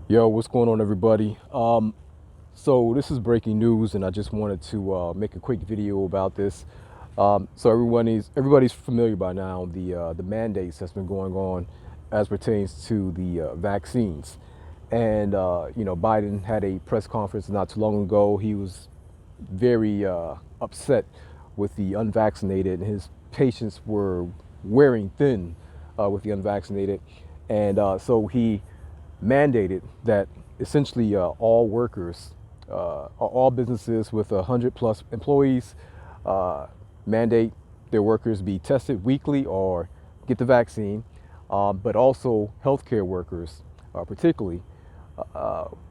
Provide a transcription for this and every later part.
Yo, what's going on, everybody? So this is breaking news, and I just wanted to make a quick video about this. So everybody's familiar by now the mandates that's been going on as pertains to the vaccines, and Biden had a press conference not too long ago. He was very upset with the unvaccinated, and his patients were wearing thin with the unvaccinated, and so he mandated that essentially all workers, all businesses with 100 plus employees, mandate their workers be tested weekly or get the vaccine, but also healthcare workers, particularly,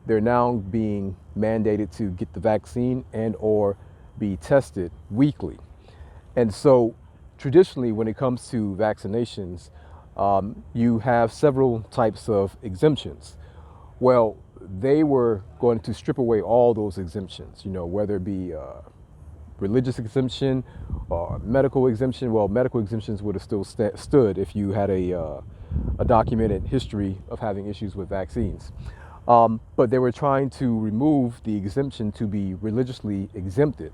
they're now being mandated to get the vaccine and or be tested weekly. And so traditionally, when it comes to vaccinations, you have several types of exemptions. Well, they were going to strip away all those exemptions, whether it be religious exemption or medical exemption. Well, medical exemptions would have still stood if you had a documented history of having issues with vaccines. But they were trying to remove the exemption to be religiously exempted.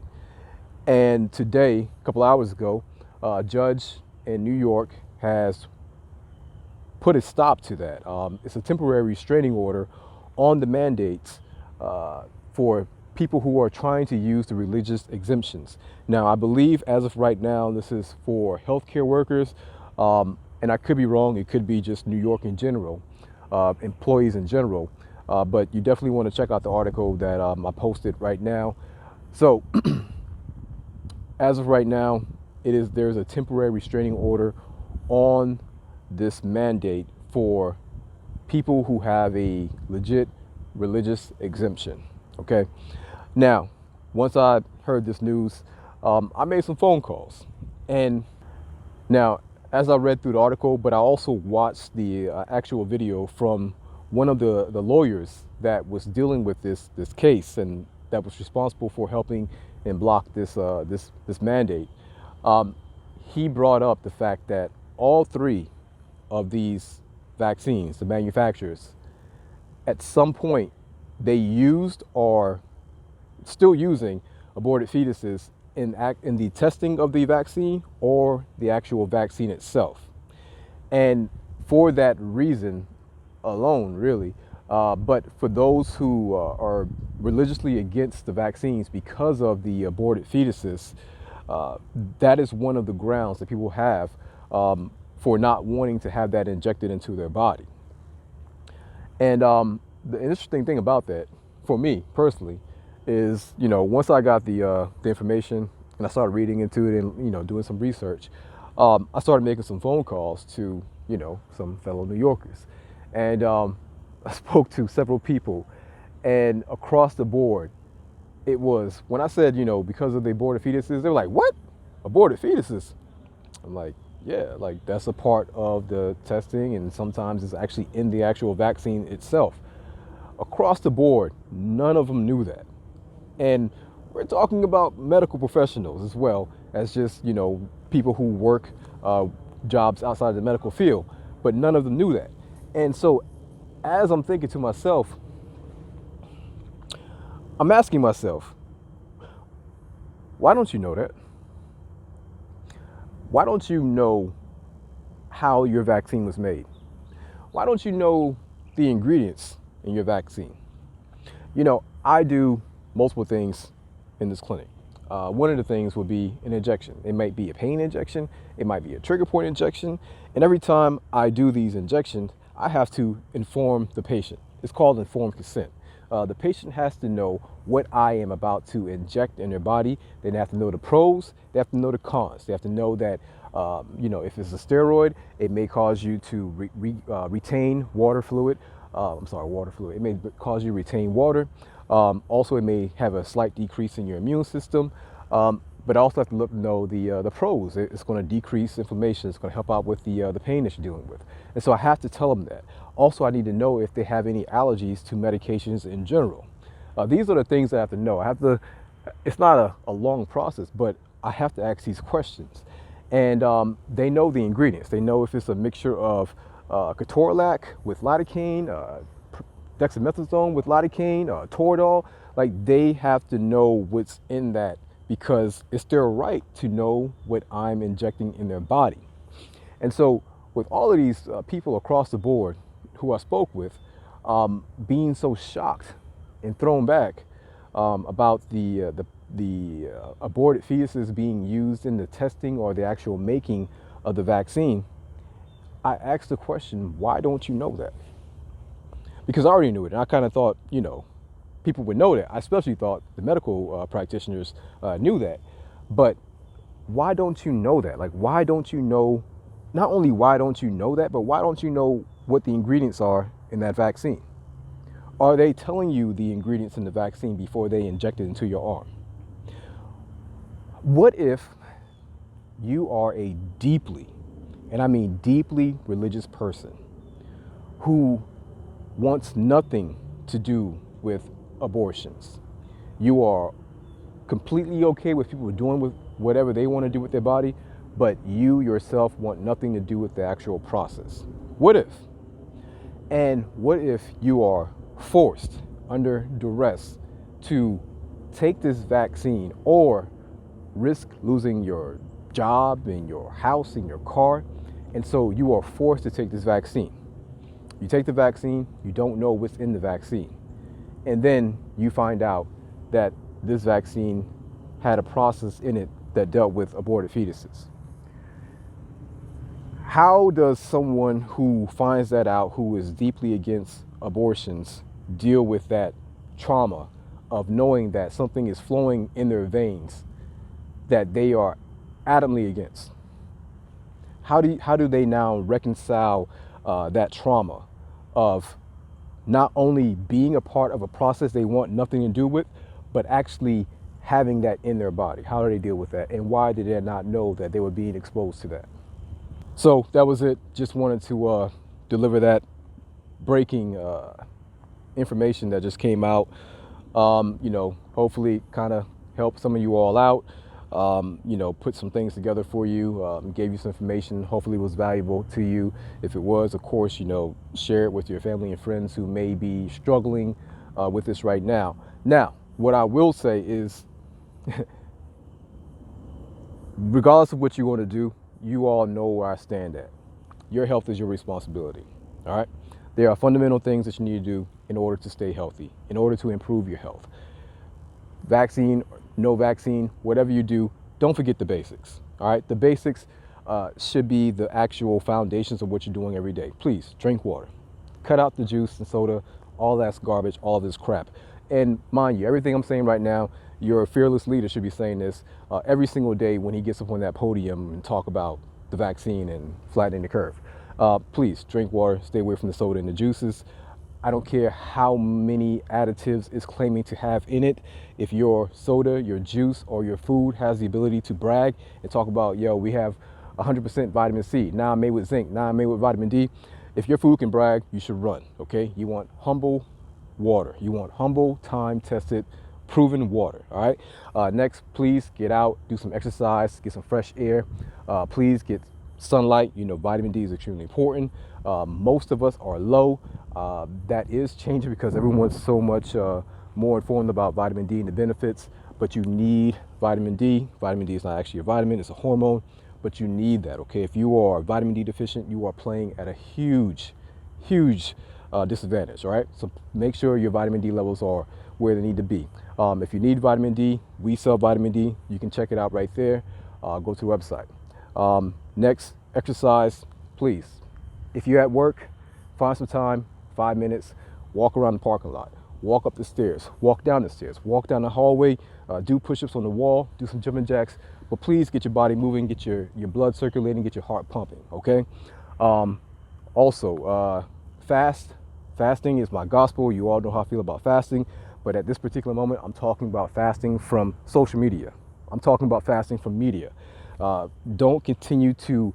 And today, a couple hours ago, a judge in New York has put a stop to that. It's a temporary restraining order on the mandates for people who are trying to use the religious exemptions. Now, I believe as of right now, this is for healthcare workers, and I could be wrong. It could be just New York in general, employees in general. But you definitely want to check out the article that I posted right now. So, as of right now, there's a temporary restraining order on this mandate for people who have a legit religious exemption. Okay. Now, once I heard this news, I made some phone calls, and now as I read through the article, but I also watched the actual video from one of the lawyers that was dealing with this case and that was responsible for helping and block this mandate. He brought up the fact that all three of these vaccines, the manufacturers, at some point they used or still using aborted fetuses in the testing of the vaccine or the actual vaccine itself. And for that reason alone, really, but for those who are religiously against the vaccines because of the aborted fetuses, that is one of the grounds that people have for not wanting to have that injected into their body. And the interesting thing about that, for me personally, is once I got the information and I started reading into it and doing some research, I started making some phone calls to some fellow New Yorkers, and I spoke to several people, and across the board, it was when I said because of the aborted fetuses, they were like, "What? Aborted fetuses?" I'm like, yeah, like that's a part of the testing, and sometimes it's actually in the actual vaccine itself. Across the board, none of them knew that. And we're talking about medical professionals as well as just, people who work jobs outside the medical field, but none of them knew that. And so as I'm thinking to myself, I'm asking myself, why don't you know that? Why don't you know how your vaccine was made? Why don't you know the ingredients in your vaccine? I do multiple things in this clinic. One of the things would be an injection. It might be a pain injection. It might be a trigger point injection. And every time I do these injections, I have to inform the patient. It's called informed consent. The patient has to know what I am about to inject in their body. They have to know the pros. They have to know the cons. They have to know that, if it's a steroid, it may cause you to retain water fluid. Water fluid. It may cause you to retain water. Also, it may have a slight decrease in your immune system. But I also have to know the pros. It's going to decrease inflammation. It's going to help out with the pain that you're dealing with. And so I have to tell them that. Also, I need to know if they have any allergies to medications in general. These are the things I have to know. It's not a long process, but I have to ask these questions. And they know the ingredients. They know if it's a mixture of ketorolac with lidocaine, dexamethasone with lidocaine, Toradol. Like, they have to know what's in that because it's their right to know what I'm injecting in their body. And so with all of these people across the board who I spoke with, being so shocked and thrown back about the aborted fetuses being used in the testing or the actual making of the vaccine, I asked the question, why don't you know that? Because I already knew it, and I kind of thought, people would know that. I especially thought the medical practitioners knew that. But why don't you know that? Like, why don't you know, not only why don't you know that, but why don't you know what the ingredients are in that vaccine? Are they telling you the ingredients in the vaccine before they inject it into your arm? What if you are a deeply, and I mean deeply religious person who wants nothing to do with abortions? You are completely okay with people doing with whatever they want to do with their body, but you yourself want nothing to do with the actual process. What if? And what if you are forced under duress to take this vaccine or risk losing your job and your house and your car, and so you are forced to take this vaccine? You take the vaccine, you don't know what's in the vaccine, and then you find out that this vaccine had a process in it that dealt with aborted fetuses. How does someone who finds that out, who is deeply against abortions, deal with that trauma of knowing that something is flowing in their veins that they are adamantly against? How do they now reconcile that trauma of not only being a part of a process they want nothing to do with, but actually having that in their body? How do they deal with that? And why did they not know that they were being exposed to that? So that was it. Just wanted to deliver that breaking information that just came out. Hopefully kind of help some of you all out. Put some things together for you, gave you some information, hopefully it was valuable to you. If it was, of course, share it with your family and friends who may be struggling with this right now. Now, what I will say is, regardless of what you want to do, you all know where I stand at. Your health is your responsibility, all right? There are fundamental things that you need to do in order to stay healthy, in order to improve your health. Vaccine, no vaccine, whatever you do, don't forget the basics, all right? The basics should be the actual foundations of what you're doing every day. Please drink water, cut out the juice and soda, all that's garbage, all this crap. And mind you, everything I'm saying right now, your fearless leader should be saying this every single day when he gets up on that podium and talk about the vaccine and flattening the curve. Please drink water, stay away from the soda and the juices. I don't care how many additives it's claiming to have in it. If your soda, your juice, or your food has the ability to brag and talk about, we have 100% vitamin C, now made with zinc, now made with vitamin D. If your food can brag, you should run, okay? You want humble water. You want humble, time-tested, proven water, all right? Next, please get out, do some exercise, get some fresh air. Please get sunlight. Vitamin D is extremely important. Most of us are low. That is changing because everyone's so much more informed about vitamin D and the benefits, but you need vitamin D. Vitamin D is not actually a vitamin, it's a hormone, but you need that, okay? If you are vitamin D deficient, you are playing at a huge disadvantage, all right? So make sure your vitamin D levels are where they need to be. If you need vitamin D, we sell vitamin D. You can check it out right there. Go to the website. Next, exercise, please. If you're at work, find some time, 5 minutes, walk around the parking lot, walk up the stairs, walk down the stairs, walk down the hallway, do push-ups on the wall, do some jumping jacks, but please get your body moving, get your blood circulating, get your heart pumping, okay? Also, fasting is my gospel. You all know how I feel about fasting, but at this particular moment, I'm talking about fasting from social media. I'm talking about fasting from media. Don't continue to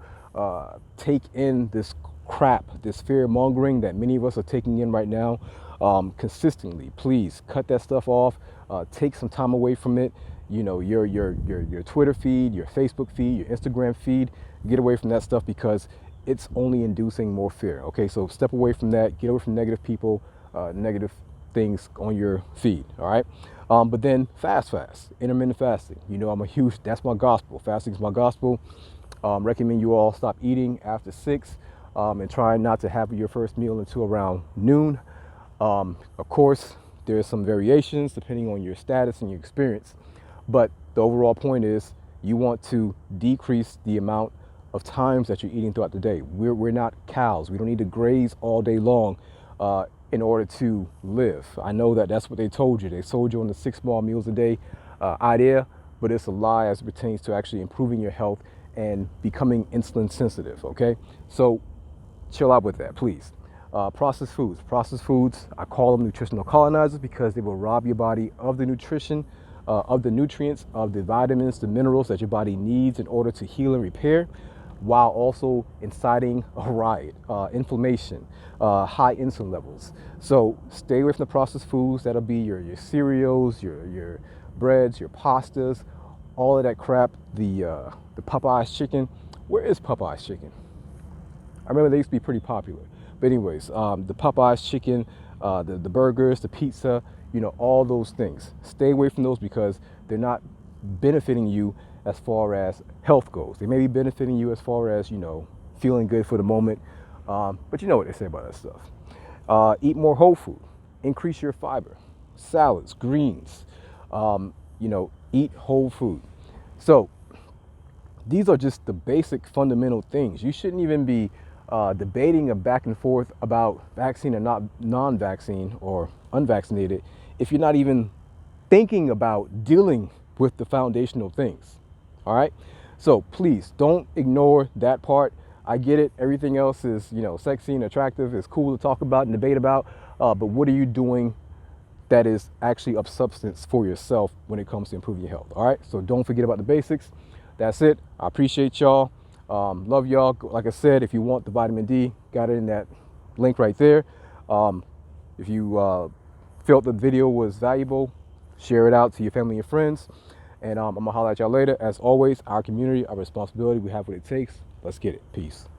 take in this crap, this fear mongering that many of us are taking in right now consistently. Please cut that stuff off. Take some time away from it. Your Twitter feed, your Facebook feed, your Instagram feed. Get away from that stuff because it's only inducing more fear. Okay, so step away from that. Get away from negative people. negative things on your feed. All right. But then fast, intermittent fasting. You know, that's my gospel. Fasting is my gospel. Recommend you all stop eating after 6 and try not to have your first meal until around noon. Of course, there are some variations depending on your status and your experience, but the overall point is you want to decrease the amount of times that you're eating throughout the day. We're not cows. We don't need to graze all day long in order to live. I know that that's what they told you. They sold you on the 6 small meals a day idea, but it's a lie as it pertains to actually improving your health and becoming insulin sensitive, okay? So chill out with that, please. Processed foods, I call them nutritional colonizers because they will rob your body of the nutrition, of the nutrients, of the vitamins, the minerals that your body needs in order to heal and repair, while also inciting a riot, inflammation, high insulin levels. So stay away from the processed foods. That'll be your cereals, your breads, your pastas, all of that crap. The Popeye's chicken. Where is Popeye's chicken? I remember they used to be pretty popular. But anyways, the Popeye's chicken, the burgers, the pizza, you know, all those things. Stay away from those because they're not benefiting you as far as health goes. They may be benefiting you as far as, you know, feeling good for the moment. But you know what they say about that stuff. Eat more whole food. Increase your fiber. Salads, greens. You know, eat whole food. So these are just the basic fundamental things. You shouldn't even be debating a back and forth about vaccine or not non-vaccine or unvaccinated if you're not even thinking about dealing with the foundational things. All right. So please don't ignore that part. I get it. Everything else is, you know, sexy and attractive. It's cool to talk about and debate about. But what are you doing that is actually of substance for yourself when it comes to improving your health? All right. So don't forget about the basics. That's it. I appreciate y'all. Love y'all. Like I said, if you want the vitamin D, got it in that link right there. If you felt the video was valuable, share it out to your family and friends. And I'm going to holler at y'all later. As always, our community, our responsibility, we have what it takes. Let's get it. Peace.